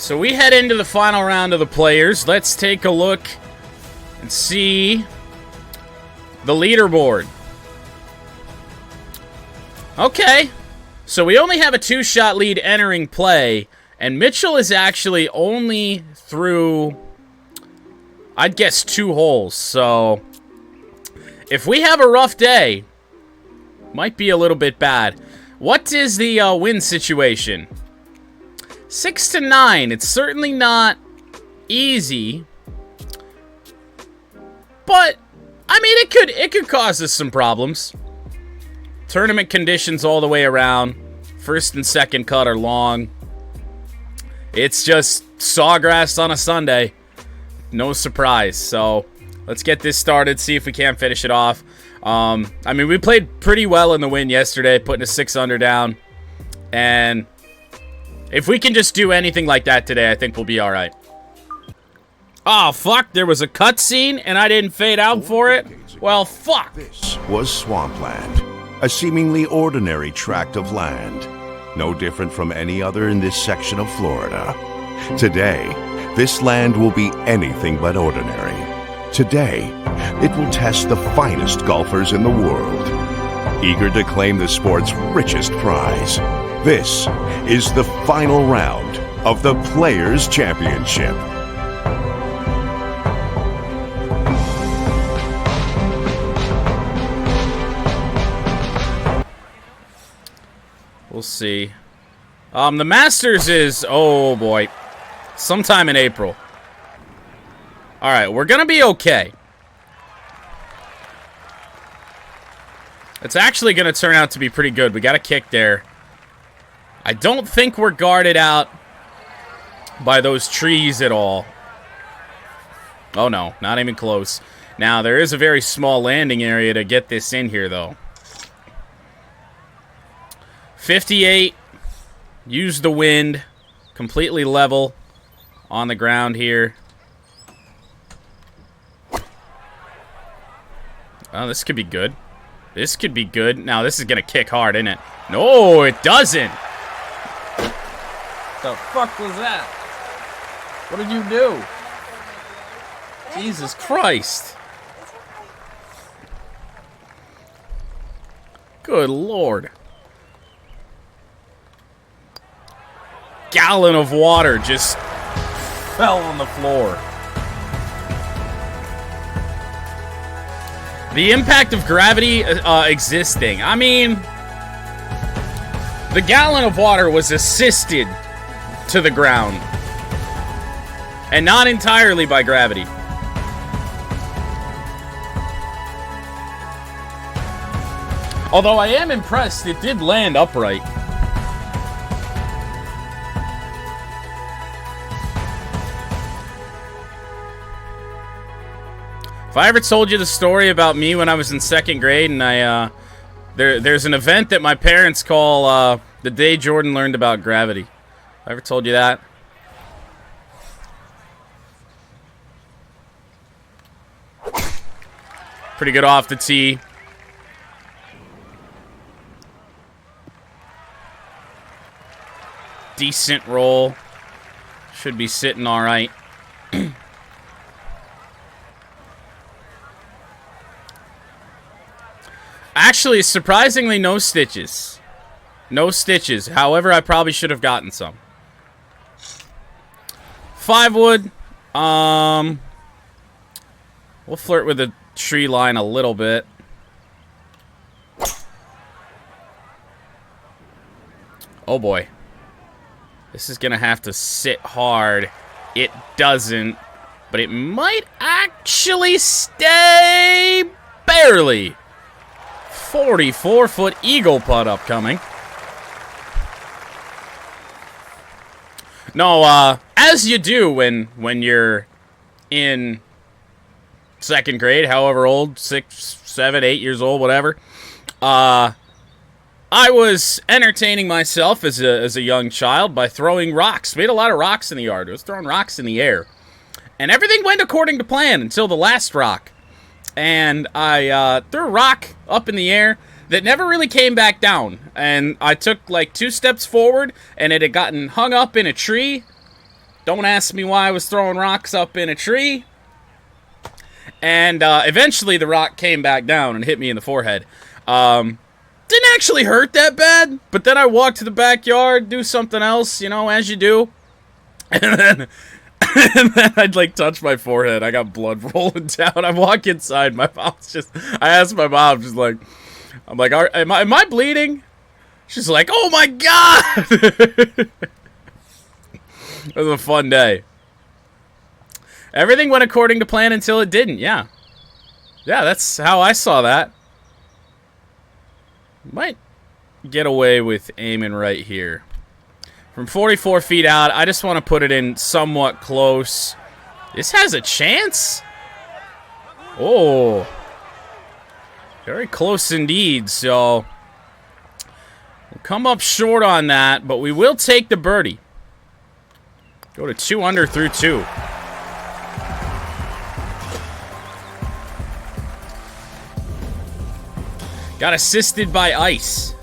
So we head into the final round of the players. Let's take a look and see the leaderboard. Okay, so we only have a 2-shot lead entering play, and Mitchell is actually only through, I'd guess, 2 holes. So if we have a rough day, might be a little bit bad. What is the win situation? 6-9. It's certainly not easy, but I mean, it could cause us some problems. Tournament conditions all the way around. First and second cut are long. It's just sawgrass on a Sunday. No surprise. So let's get this started, see if we can't finish it off. I mean, we played pretty well in the win yesterday, putting a 6-under down. And if we can just do anything like that today, I think we'll be all right. Oh, fuck. There was a cutscene, and I didn't fade out for it? Well, fuck. This was swampland. A seemingly ordinary tract of land, no different from any other in this section of Florida. Today, this land will be anything but ordinary. Today, it will test the finest golfers in the world, eager to claim the sport's richest prize. This is the final round of the Players' Championship. We'll see. The Masters is, oh boy, sometime in April. Alright, we're gonna be okay. It's actually gonna turn out to be pretty good. We got a kick there. I don't think we're guarded out by those trees at all. Oh no, not even close. Now, there is a very small landing area to get this in here, though. 58, use the wind, completely level on the ground here. Oh, this could be good. This could be good. Now, this is going to kick hard, isn't it? No, it doesn't. What the fuck was that? What did you do? Jesus Christ. Good Lord. Gallon of water just fell on the floor. The impact of gravity existing. I mean, the gallon of water was assisted to the ground, and not entirely by gravity. Although I am impressed, it did land upright. If I ever told you the story about me when I was in 2nd grade, and there's an event that my parents call the day Jordan learned about gravity. I ever told you that? Pretty good off the tee. Decent roll. Should be sitting all right. Actually, surprisingly, no stitches. No stitches. However, I probably should have gotten some. 5 wood. We'll flirt with the tree line a little bit. Oh boy. This is gonna have to sit hard. It doesn't, but it might actually stay barely. 44-foot eagle putt upcoming. No, as you do when you're in 2nd grade, however old, 6, 7, 8 years old, whatever. I was entertaining myself as a young child by throwing rocks. We had a lot of rocks in the yard. I was throwing rocks in the air. And everything went according to plan until the last rock. And I threw a rock up in the air that never really came back down. And I took like 2 steps forward, and it had gotten hung up in a tree. Don't ask me why I was throwing rocks up in a tree. And eventually the rock came back down and hit me in the forehead. Didn't actually hurt that bad, but then I walked to the backyard, do something else, you know, as you do. And then I'd like touch my forehead. I got blood rolling down. I walk inside. My mom's just, I asked my mom, just like, I'm like, am I bleeding? She's like, oh my God. It was a fun day. Everything went according to plan until it didn't, yeah. Yeah, that's how I saw that. Might get away with aiming right here. From 44 feet out, I just want to put it in somewhat close. This has a chance. Oh. Very close indeed, so we'll come up short on that, but we will take the birdie. Go to 2 under through 2. Got assisted by ice.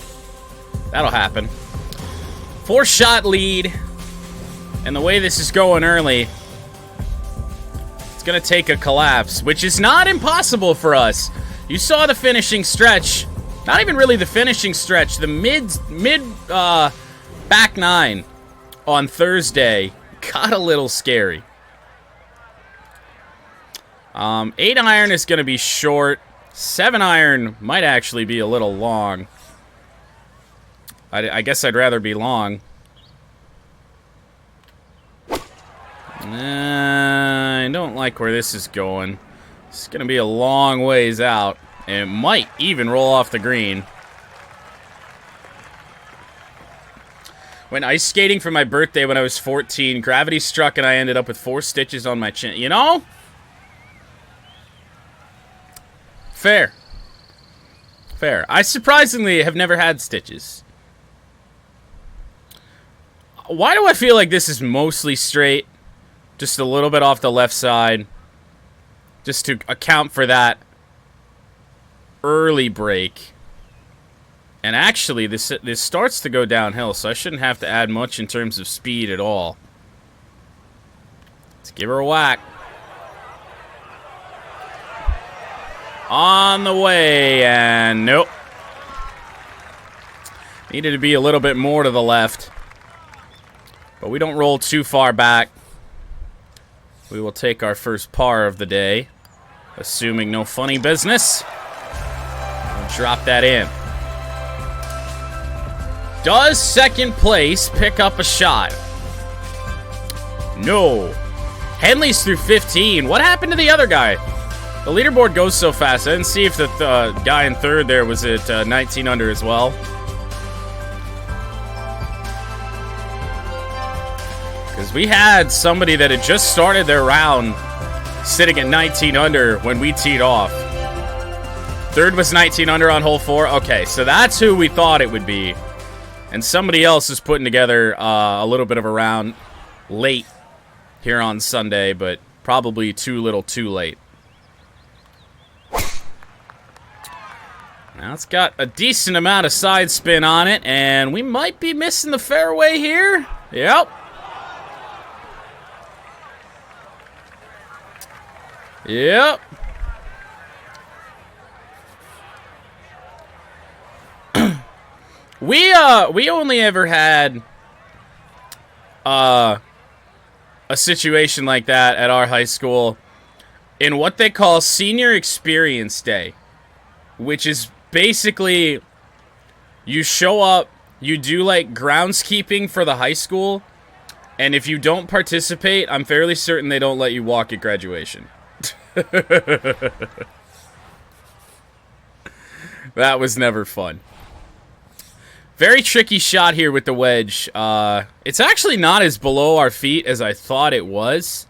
That'll happen. 4-shot lead. And the way this is going early, it's going to take a collapse, which is not impossible for us. You saw the finishing stretch. Not even really the finishing stretch. The mid back 9 on Thursday got a little scary. 8-iron is going to be short. 7-iron might actually be a little long. I guess I'd rather be long. I don't like where this is going. It's going to be a long ways out. And it might even roll off the green. Went ice skating for my birthday when I was 14. Gravity struck and I ended up with 4 stitches on my chin. You know? Fair. Fair. I surprisingly have never had stitches. Why do I feel like this is mostly straight? Just a little bit off the left side. Just to account for that early break. And actually, this starts to go downhill, so I shouldn't have to add much in terms of speed at all. Let's give her a whack. On the way, and nope. Needed to be a little bit more to the left. But we don't roll too far back. We will take our first par of the day. Assuming no funny business. We'll drop that in. Does second place pick up a shot? No. Henley's through 15. What happened to the other guy? The leaderboard goes so fast. I didn't see if the guy in third there was at 19 under as well. Because we had somebody that had just started their round sitting at 19 under when we teed off. Third was 19 under on hole 4. Okay, so that's who we thought it would be. And somebody else is putting together a little bit of a round late here on Sunday, but probably too little too late. Now it's got a decent amount of side spin on it, and we might be missing the fairway here. Yep. Yep. We only ever had a situation like that at our high school in what they call Senior Experience Day, which is basically you show up, you do like groundskeeping for the high school, and if you don't participate, I'm fairly certain they don't let you walk at graduation. That was never fun. Very tricky shot here with the wedge. It's actually not as below our feet as I thought it was.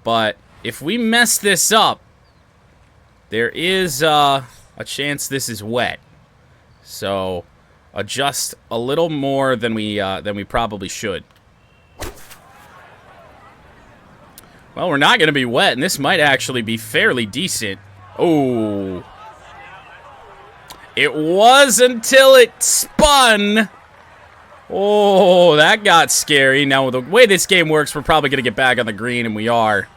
But if we mess this up, there is a chance this is wet. So adjust a little more than we probably should. Well, we're not going to be wet, and this might actually be fairly decent. Oh. It was until it spun. Oh, that got scary. Now, the way this game works, we're probably going to get back on the green, and we are.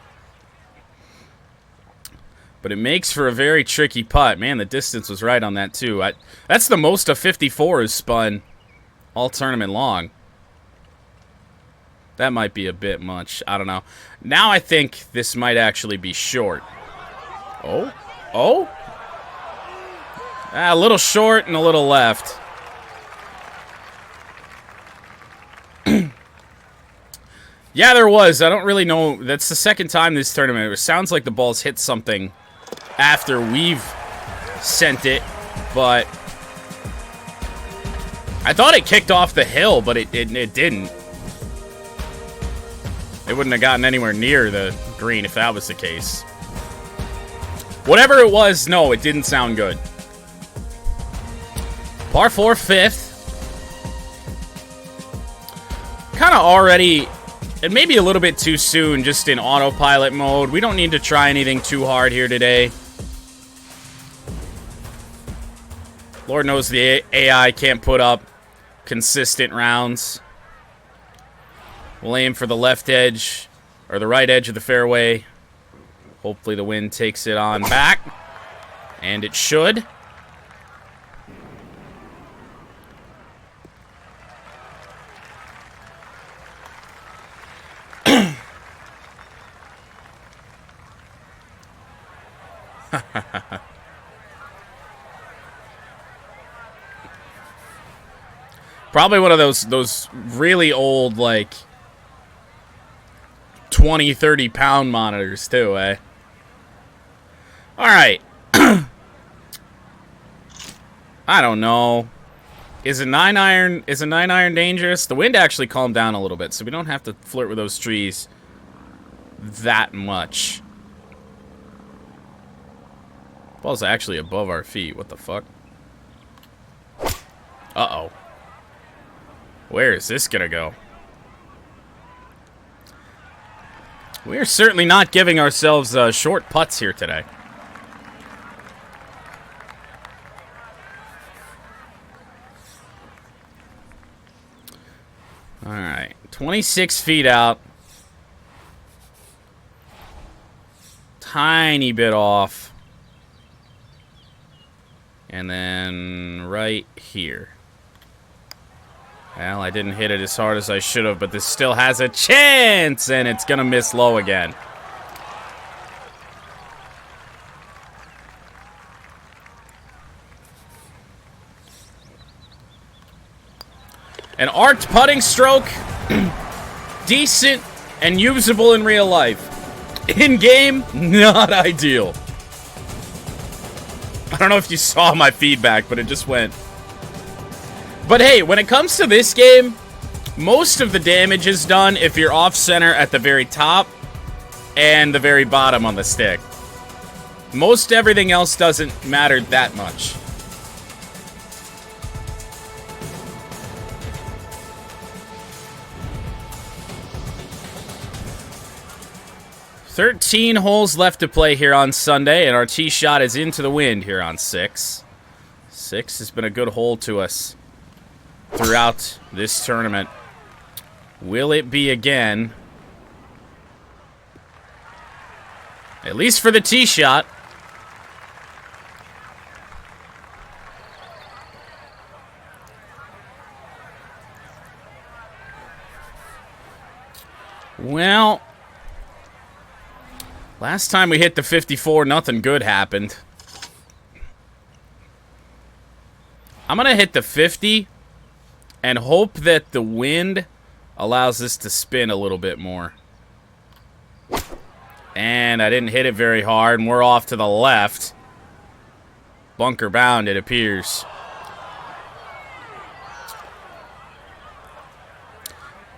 But it makes for a very tricky putt. Man, the distance was right on that, too. That's the most a 54 has spun all tournament long. That might be a bit much. I don't know. Now I think this might actually be short. Oh? Oh? A little short and a little left. Yeah, there was. I don't really know. That's the second time this tournament. It sounds like the ball's hit something after we've sent it, but I thought it kicked off the hill, but it didn't. It wouldn't have gotten anywhere near the green if that was the case. Whatever it was, no, it didn't sound good. Par 4, 5th. Kind of already, and maybe a little bit too soon, just in autopilot mode. We don't need to try anything too hard here today. Lord knows the AI can't put up consistent rounds. We'll aim for the left edge, or the right edge of the fairway. Hopefully the wind takes it on back. And it should. Probably one of those really old, like, 20, 30 pound monitors too, eh? Alright. I don't know. Is a 9-iron dangerous? The wind actually calmed down a little bit, so we don't have to flirt with those trees that much. Ball's actually above our feet. What the fuck? Uh-oh. Where is this gonna go? We are certainly not giving ourselves short putts here today. Alright, 26 feet out. Tiny bit off. And then right here. Well, I didn't hit it as hard as I should have, but this still has a chance, and it's going to miss low again. An arced putting stroke, decent and usable in real life. In game, not ideal. I don't know if you saw my feedback, but it just went. But hey, when it comes to this game, most of the damage is done if you're off-center at the very top and the very bottom on the stick. Most everything else doesn't matter that much. "13 holes left to play here on Sunday, and our tee shot is into the wind here on 6. 6 has been a good hole to us throughout this tournament. Will it be again? At least for the tee shot. Well, last time we hit the 54, nothing good happened. I'm going to hit the 50 and hope that the wind allows this to spin a little bit more. And I didn't hit it very hard, and we're off to the left. Bunker bound, it appears.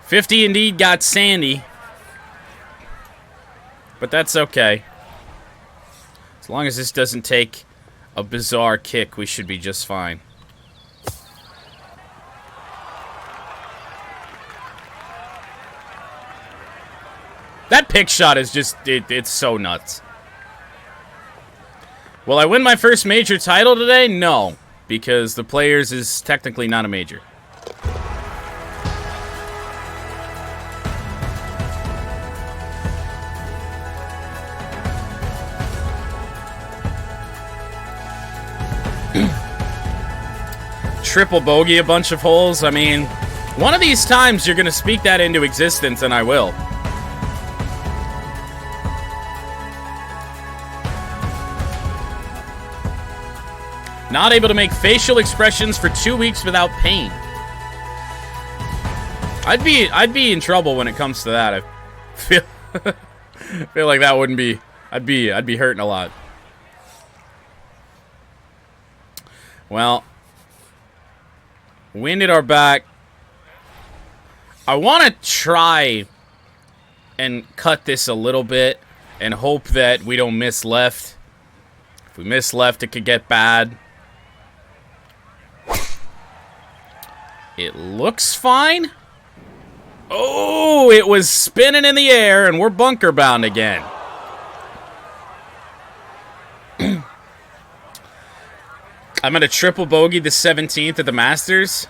50 indeed got sandy. But that's okay. As long as this doesn't take a bizarre kick, we should be just fine. That pick shot is just, it's so nuts. Will I win my first major title today? No, because the Players is technically not a major. triple bogey a bunch of holes. I mean, one of these times you're going to speak that into existence, and I will. Not able to make facial expressions for 2 weeks without pain. I'd be in trouble when it comes to that. I feel like that wouldn't be. I'd be hurting a lot. Well, wind at our back. I want to try and cut this a little bit and hope that we don't miss left. If we miss left, it could get bad. It looks fine. Oh, it was spinning in the air, and we're bunker bound again. I'm going to triple bogey the 17th at the Masters.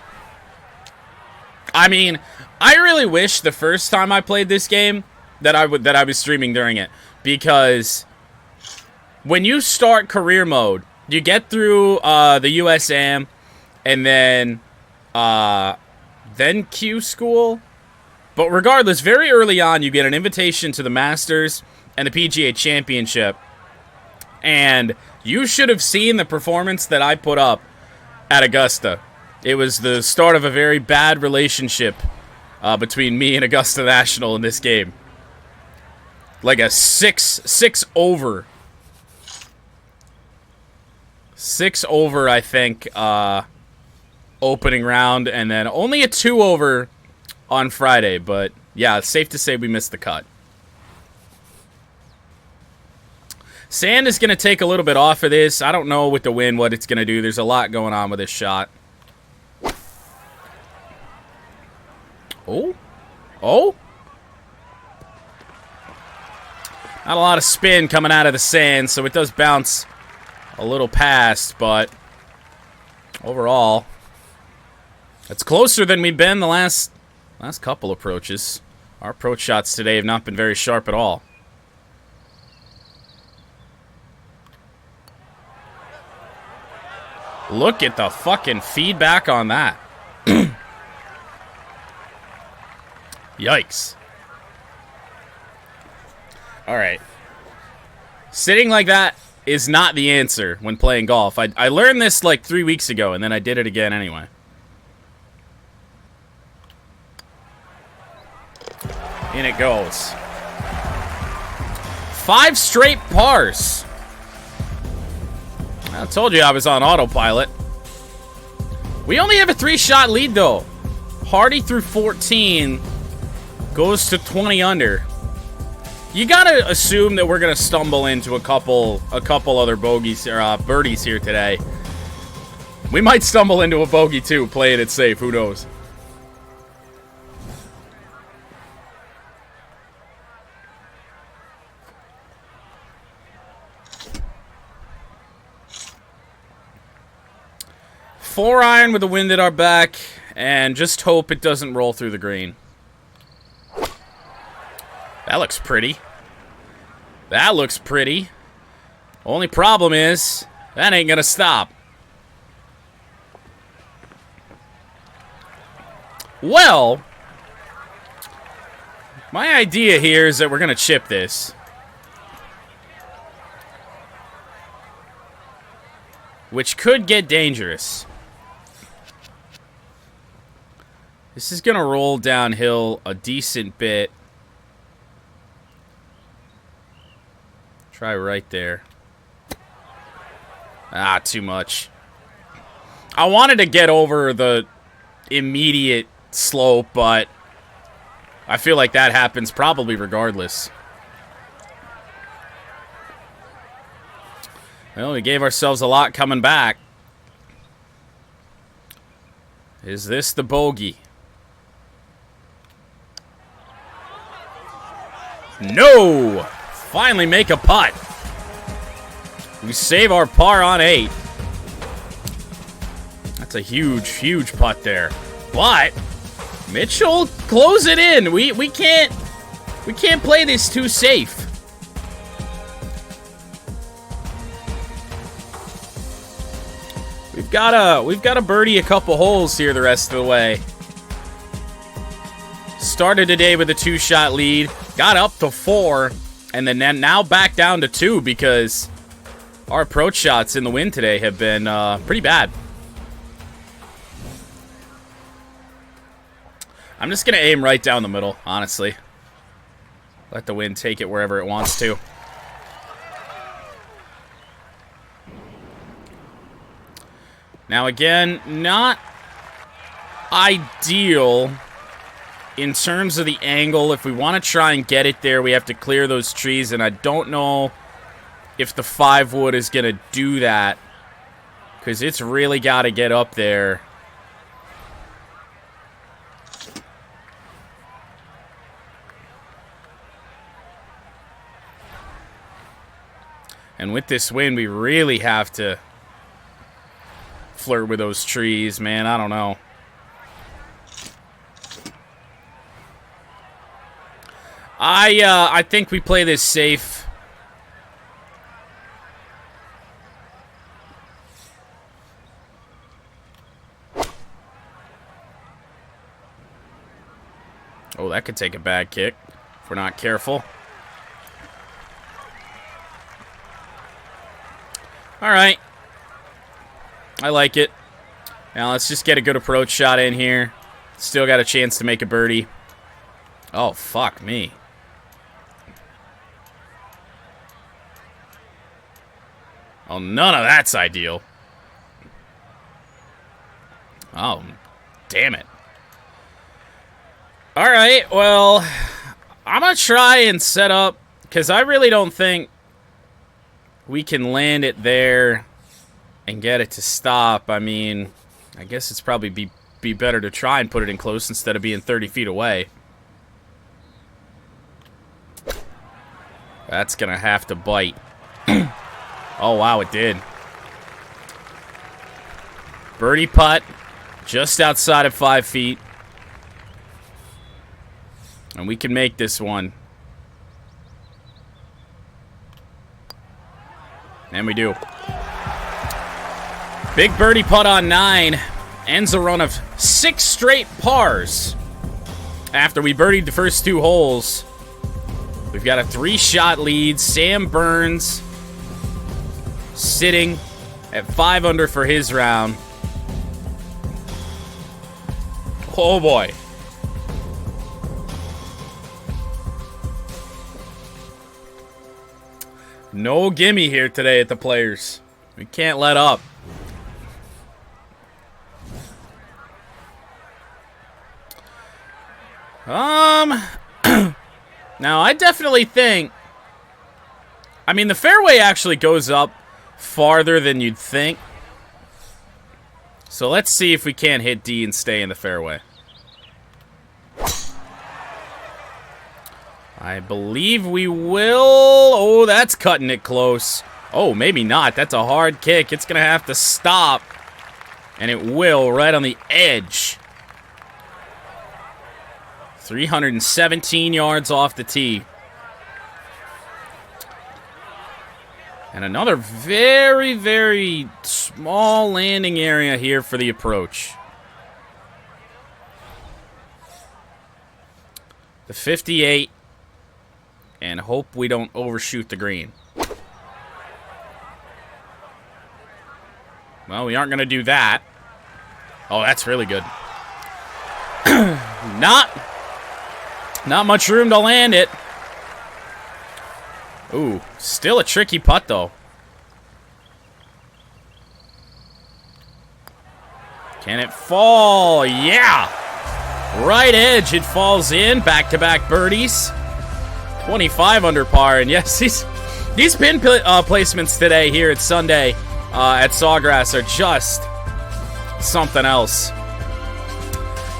I mean, I really wish the first time I played this game that I was streaming during it, because when you start career mode, you get through the USAM and then Q school. But regardless, very early on, you get an invitation to the Masters and the PGA Championship. And you should have seen the performance that I put up at Augusta. It was the start of a very bad relationship between me and Augusta National in this game. Like a 6 over. 6 over, I think, opening round. And then only a 2 over on Friday. But yeah, it's safe to say we missed the cut. Sand is going to take a little bit off of this. I don't know with the wind what it's going to do. There's a lot going on with this shot. Oh. Oh. Not a lot of spin coming out of the sand, so it does bounce a little past, but overall, it's closer than we've been the last couple approaches. Our approach shots today have not been very sharp at all. Look at the fucking feedback on that. Yikes. Alright. Sitting like that is not the answer when playing golf. I learned this like 3 weeks ago, and then I did it again anyway. In it goes. 5 straight pars. I told you I was on autopilot. We only have a 3-shot lead, though. Hardy through 14 goes to 20 under. You gotta assume that we're gonna stumble into a couple other bogeys or birdies here today. We might stumble into a bogey too, playing it safe. Who knows? Four iron with the wind at our back, and just hope it doesn't roll through the green. That looks pretty. That looks pretty. Only problem is, that ain't gonna stop. Well, my idea here is that we're gonna chip this. Which could get dangerous. This is going to roll downhill a decent bit. Try right there. Ah, too much. I wanted to get over the immediate slope, but I feel like that happens probably regardless. Well, we gave ourselves a lot coming back. Is this the bogey? No! Finally make a putt. We save our par on 8. That's a huge, huge putt there. But Mitchell, close it in. We can't play this too safe. We've got to birdie a couple holes here the rest of the way. Started today with a 2-shot lead, got up to 4, and then now back down to 2 because our approach shots in the wind today have been pretty bad. I'm just going to aim right down the middle, honestly. Let the wind take it wherever it wants to. Now again, not ideal in terms of the angle. If we want to try and get it there, we have to clear those trees, and I don't know if the 5-wood is going to do that because it's really got to get up there. And with this wind, we really have to flirt with those trees, man. I don't know. I think we play this safe. Oh, that could take a bad kick if we're not careful. All right. I like it. Now let's just get a good approach shot in here. Still got a chance to make a birdie. Oh, fuck me. Oh, none of that's ideal. Oh, damn it. All right, well, I'm going to try and set up, because I really don't think we can land it there and get it to stop. I mean, I guess it's probably be better to try and put it in close instead of being 30 feet away. That's going to have to bite. Oh, wow, it did. Birdie putt just outside of 5 feet. And we can make this one. And we do. Big birdie putt on 9. Ends a run of 6 straight pars. After we birdied the first 2 holes. We've got a 3-shot lead. Sam Burns sitting at 5 under for his round. Oh boy. No gimme here today at the Players. We can't let up. Now I definitely think, I mean, the fairway actually goes up farther than you'd think. So let's see if we can't hit D and stay in the fairway. I believe we will. Oh, that's cutting it close. Oh, maybe not. That's a hard kick. It's going to have to stop. And it will, right on the edge. 317 yards off the tee. And another very, very small landing area here for the approach. The 58. And hope we don't overshoot the green. Well, we aren't going to do that. Oh, that's really good. Not much room to land it. Ooh, still a tricky putt, though. Can it fall? Yeah! Right edge, it falls in. Back-to-back birdies. 25 under par, and yes, these pin placements today here at Sunday at Sawgrass are just something else.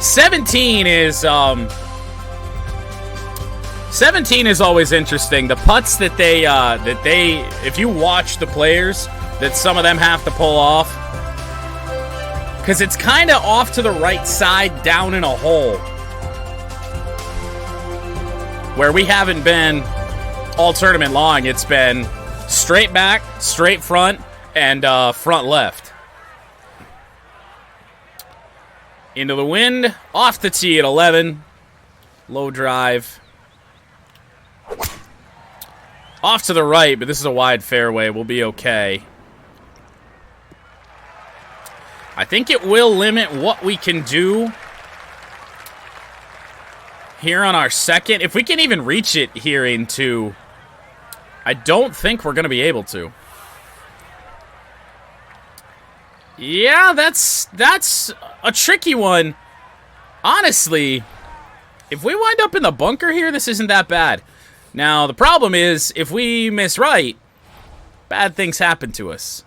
17 is always interesting. The putts that they if you watch the Players, that some of them have to pull off, because it's kind of off to the right side down in a hole. Where we haven't been all tournament long, it's been straight back, straight front, and front left. Into the wind. Off the tee at 11. Low drive. Off to the right, but this is a wide fairway. We'll be okay. I think it will limit what we can do here on our second. If we can even reach it here in 2, I don't think we're going to be able to. Yeah, that's a tricky one. Honestly, if we wind up in the bunker here, this isn't that bad. Now, the problem is, if we miss right, bad things happen to us.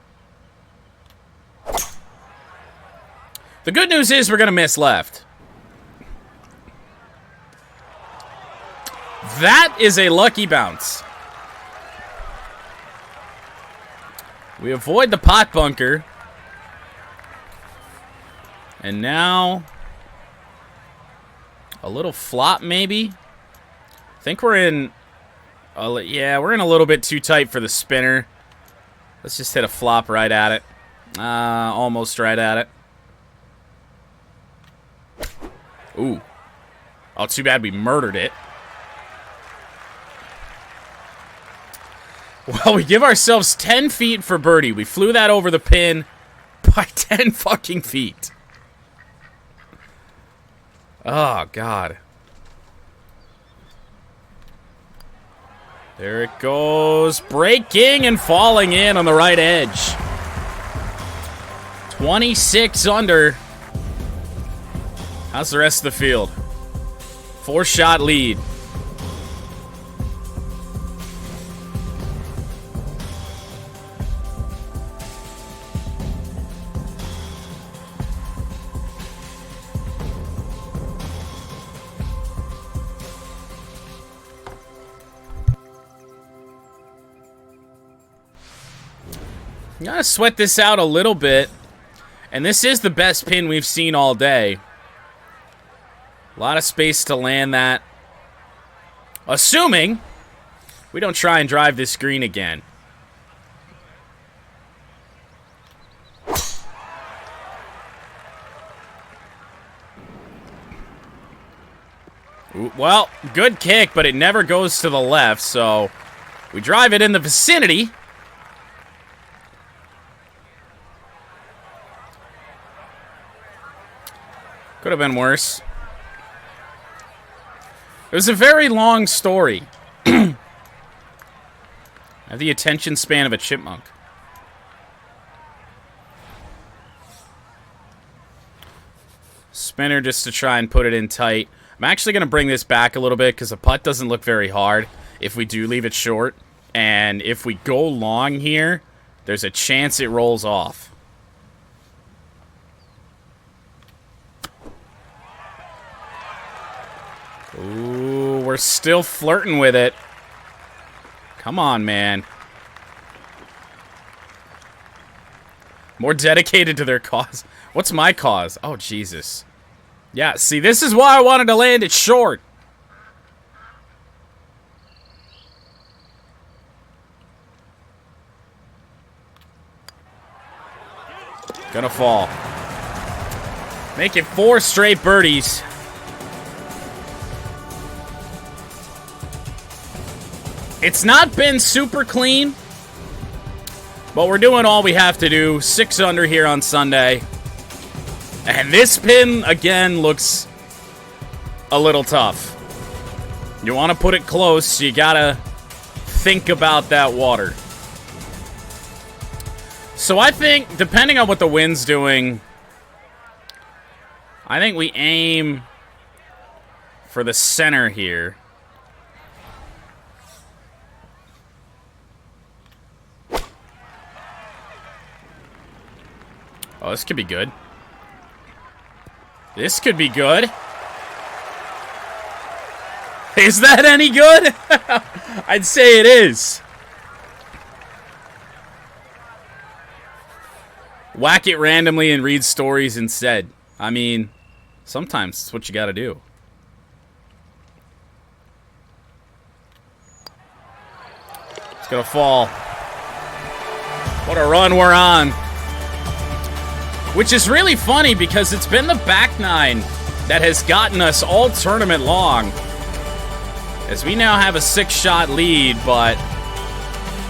The good news is we're going to miss left. That is a lucky bounce. We avoid the pot bunker. And now, a little flop maybe. I think we're in, yeah, we're in a little bit too tight for the spinner. Let's just hit a flop right at it. Almost right at it. Ooh. Oh, too bad we murdered it. Well, we give ourselves 10 feet for birdie. We flew that over the pin by 10 fucking feet. Oh, God. There it goes. Breaking and falling in on the right edge. 26 under. How's the rest of the field? 4-shot lead. Gotta sweat this out a little bit. And this is the best pin we've seen all day. A lot of space to land that. Assuming we don't try and drive this green again. Ooh, well, good kick, but it never goes to the left, so we drive it in the vicinity. Could have been worse. It was a very long story. I have the attention span of a chipmunk. Spinner just to try and put it in tight. I'm actually going to bring this back a little bit because the putt doesn't look very hard if we do leave it short. And if we go long here, there's a chance it rolls off. Ooh, we're still flirting with it. Come on, man. More dedicated to their cause. What's my cause? Oh, Jesus. Yeah, see, this is why I wanted to land it short. Gonna fall. Make it 4 straight birdies. It's not been super clean, but we're doing all we have to do. 6 under here on Sunday. And this pin, again, looks a little tough. You want to put it close, you gotta think about that water. So I think, depending on what the wind's doing, I think we aim for the center here. Oh, this could be good. This could be good. Is that any good? I'd say it is. Whack it randomly and read stories instead. I mean, sometimes it's what you gotta do. It's gonna fall. What a run we're on. Which is really funny because it's been the back nine that has gotten us all tournament long. As we now have a 6-shot lead, but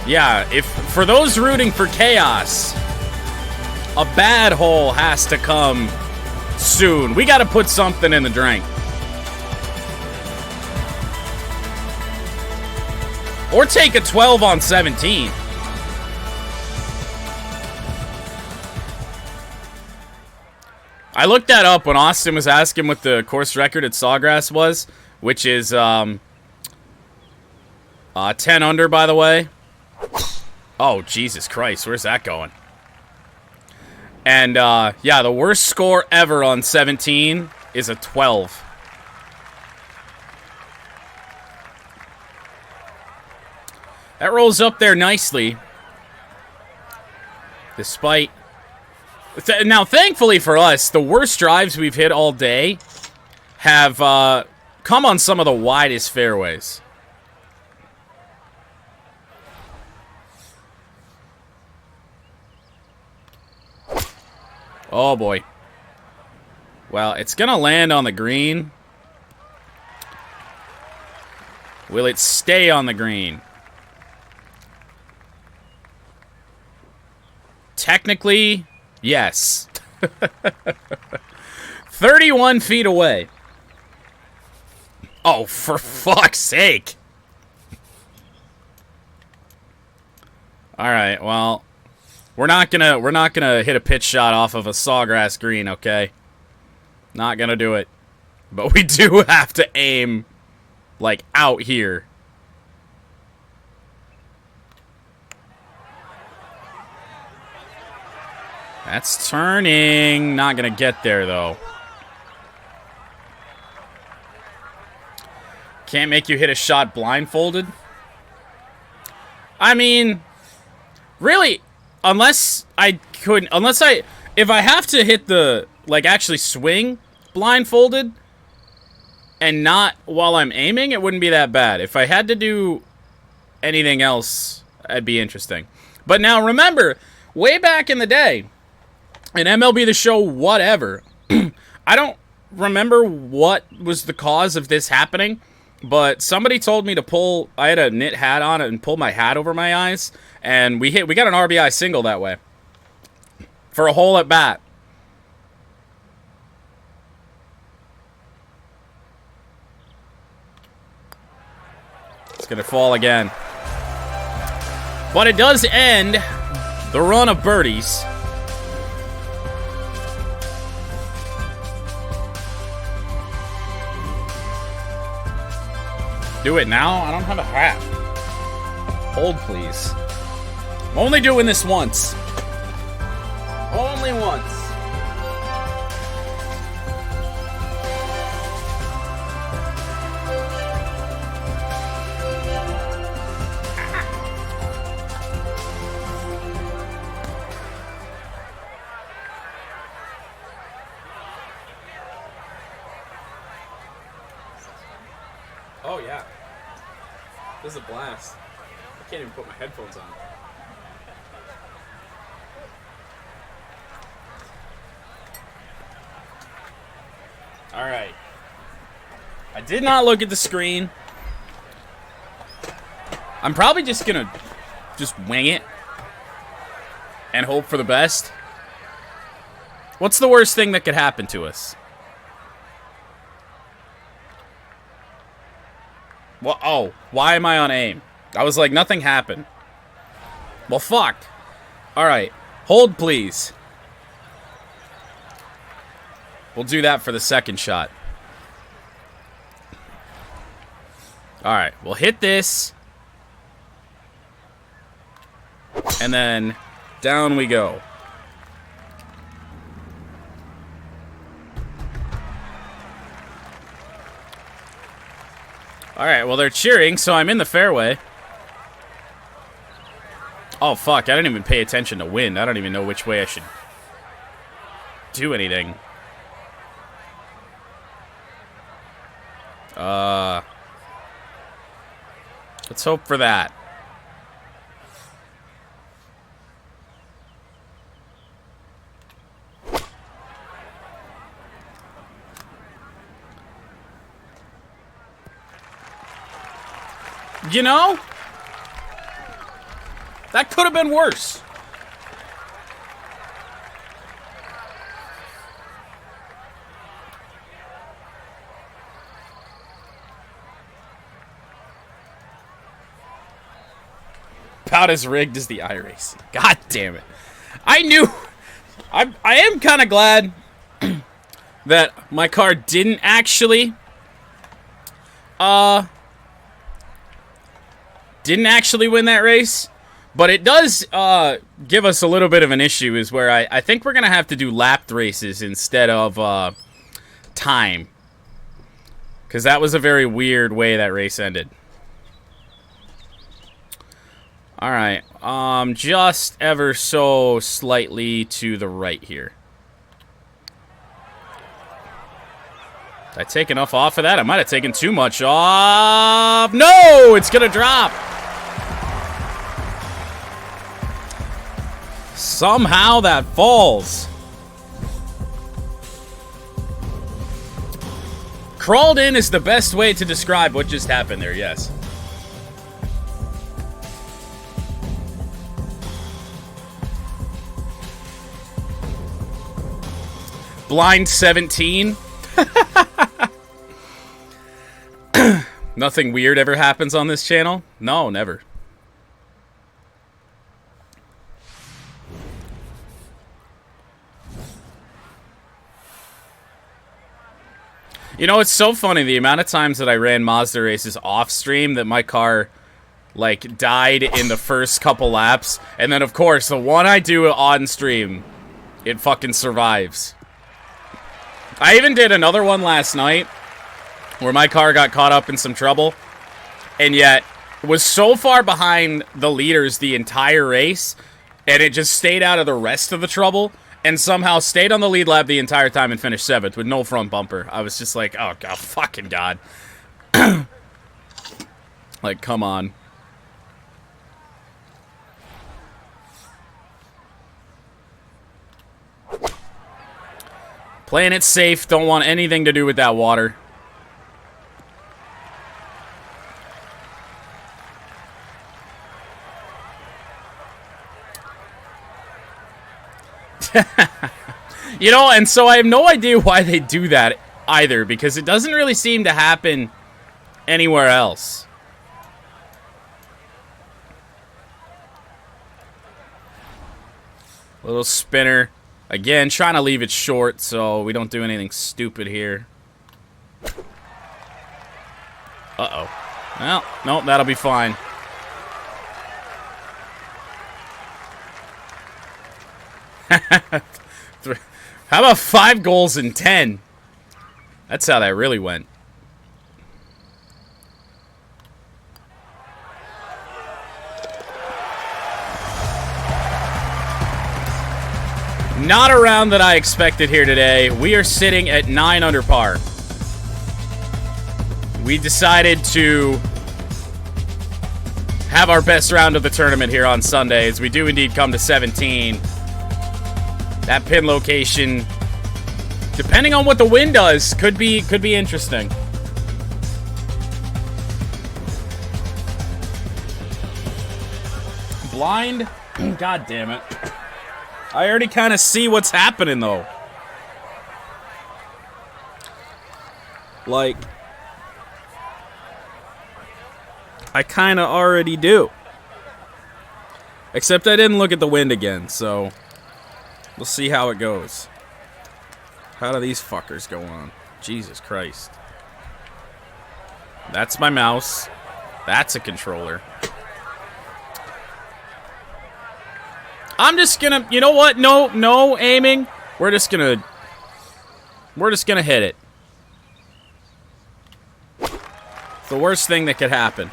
yeah, if for those rooting for chaos, a bad hole has to come soon. We got to put something in the drink. Or take a 12 on 17. I looked that up when Austin was asking what the course record at Sawgrass was, which is 10 under, by the way. Oh, Jesus Christ, where's that going? And, yeah, the worst score ever on 17 is a 12. That rolls up there nicely. Despite... Now, thankfully for us, the worst drives we've hit all day have come on some of the widest fairways. Oh, boy. Well, it's going to land on the green. Will it stay on the green? Technically, yes. 31 feet away. Oh, for fuck's sake. All right, well, we're not gonna hit a pitch shot off of a sawgrass green, okay? Not gonna do it. But we do have to aim like out here. That's turning. Not going to get there, though. Can't make you hit a shot blindfolded. I mean, really, if I have to hit the, like, actually swing blindfolded and not while I'm aiming, it wouldn't be that bad. If I had to do anything else, it'd be interesting. But now, remember, way back in the day, in MLB The Show, whatever. I don't remember what was the cause of this happening, but somebody told me to pull. I had a knit hat on and pull my hat over my eyes, and we got an RBI single that way for a hole at bat. It's gonna fall again, but it does end the run of birdies. Do it now? I don't have a hat. Hold, please. I'm only doing this once. Only once. Oh, yeah. This is a blast. I can't even put my headphones on. Alright. I did not look at the screen. I'm probably just gonna wing it and hope for the best. What's the worst thing that could happen to us? Well, oh, why am I on aim? I was like, nothing happened. Well, fuck. Alright. Hold, please. We'll do that for the second shot. Alright, we'll hit this. And then down we go. Alright, well, they're cheering, so I'm in the fairway. Oh, fuck, I didn't even pay attention to wind. I don't even know which way I should do anything. Let's hope for that. You know? That could have been worse. About as rigged as the iRace. God damn it. I knew. I am kind of glad that my car didn't actually win that race. But it does give us a little bit of an issue, is where I think we're going to have to do lapped races instead of time. Because that was a very weird way that race ended. Alright, just ever so slightly to the right here. Did I take enough off of that? I might have taken too much off. No! It's gonna drop! Somehow that falls. Crawled in is the best way to describe what just happened there, yes. Blind 17. Nothing weird ever happens on this channel? No, never. You know, it's so funny the amount of times that I ran Mazda races off stream that my car, like, died in the first couple laps. And then, of course, the one I do on stream, it fucking survives. I even did another one last night where my car got caught up in some trouble and yet was so far behind the leaders the entire race, and it just stayed out of the rest of the trouble and somehow stayed on the lead lap the entire time and finished 7th with no front bumper. I was just like, oh god, fucking god. Like, come on. Playing it safe, don't want anything to do with that water. You know, and so I have no idea why they do that either, because it doesn't really seem to happen anywhere else. Little spinner. Again, trying to leave it short so we don't do anything stupid here. Uh-oh. Well, nope, that'll be fine. How about 5 goals in 10? That's how that really went. Not a round that I expected here today. We are sitting at 9 under par. We decided to have our best round of the tournament here on Sunday, as we do indeed come to 17. That pin location, depending on what the wind does, could be interesting. Blind? God damn it. I already kind of see what's happening, though. Like, I kind of already do. Except I didn't look at the wind again, so we'll see how it goes. How do these fuckers go on? Jesus Christ. That's my mouse. That's a controller. I'm just gonna, you know what? No aiming. We're just gonna hit it. It's the worst thing that could happen.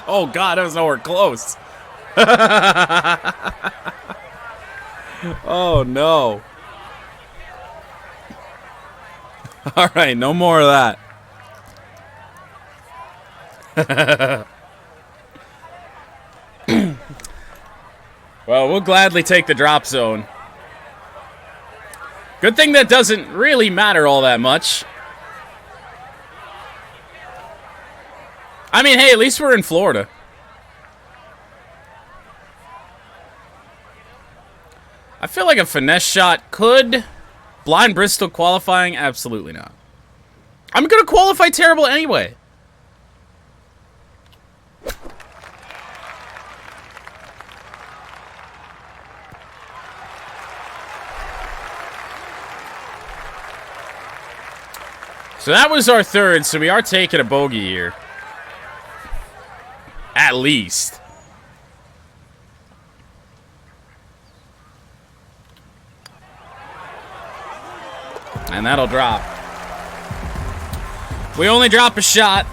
Oh god, I was nowhere close. Oh no. Alright, no more of that. Well, we'll gladly take the drop zone. Good thing that doesn't really matter all that much. I mean, hey, at least we're in Florida. I feel like a finesse shot could blind Bristol qualifying. Absolutely not. I'm going to qualify terrible anyway. So that was our third, so we are taking a bogey here. At least. And that'll drop. We only drop a shot.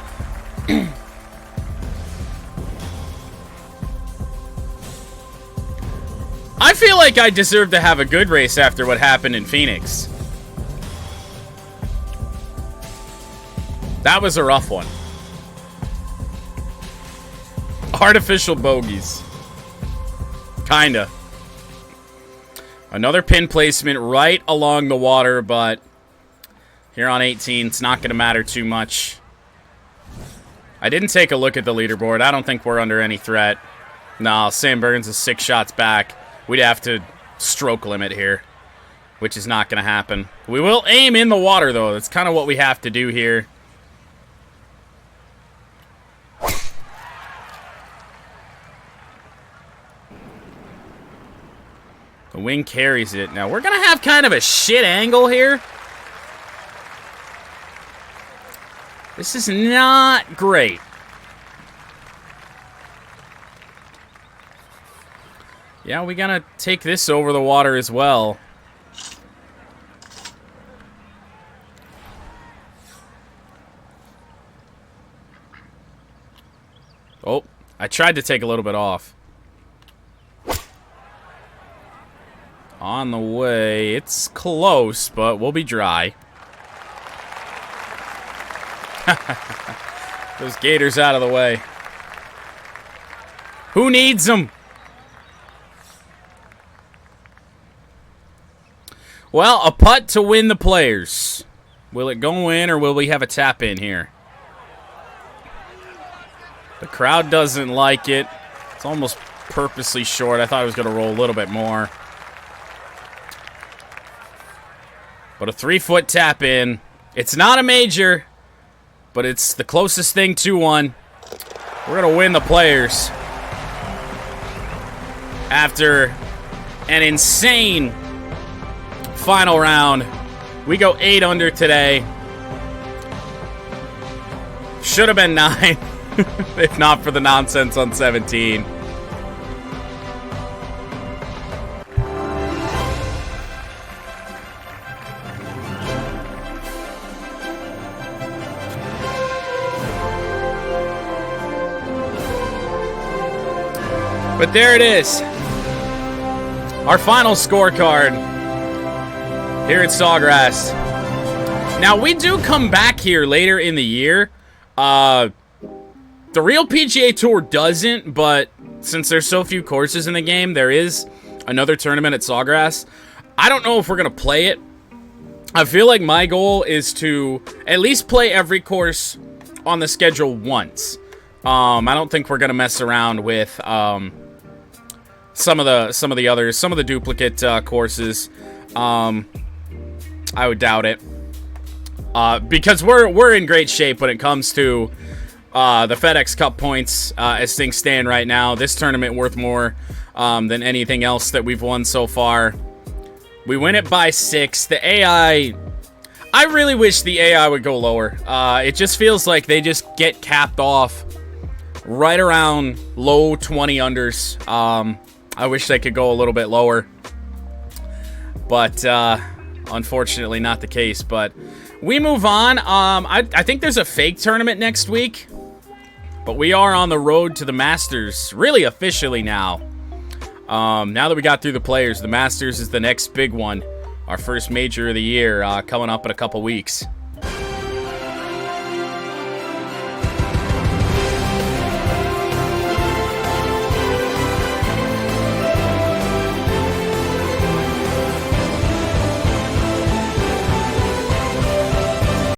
I feel like I deserve to have a good race after what happened in Phoenix. That was a rough one. Artificial bogeys. Kinda. Another pin placement right along the water, but here on 18, it's not going to matter too much. I didn't take a look at the leaderboard. I don't think we're under any threat. No, Sam Burns is 6 shots back. We'd have to stroke limit here, which is not going to happen. We will aim in the water, though. That's kind of what we have to do here. The wing carries it. Now, we're going to have kind of a shit angle here. This is not great. Yeah, we got to take this over the water as well. Oh, I tried to take a little bit off. On the way. It's close, but we'll be dry. Those gators out of the way. Who needs them? Well, a putt to win the players. Will it go in, or will we have a tap in here? The crowd doesn't like it. It's almost purposely short. I thought it was going to roll a little bit more. But a 3-foot tap in. It's not a major, but it's the closest thing to one. We're going to win the players. After an insane final round, we go 8 under today. Should have been 9, if not for the nonsense on 17. But there it is. Our final scorecard here at Sawgrass. Now, we do come back here later in the year. The real PGA Tour doesn't, but since there's so few courses in the game, there is another tournament at Sawgrass. I don't know if we're going to play it. I feel like my goal is to at least play every course on the schedule once. I don't think we're going to mess around with some of the others, some of the duplicate courses. I would doubt it. Because we're in great shape when it comes to the FedEx Cup points as things stand right now. This tournament worth more than anything else that we've won so far. We win it by 6. The AI, I really wish the AI would go lower. It just feels like they just get capped off right around low 20 unders. I wish they could go a little bit lower. But unfortunately not the case. But we move on. I think there's a fake tournament next week. But we are on the road to the Masters, really officially now. Now that we got through the players, the Masters is the next big one. Our first major of the year coming up in a couple weeks.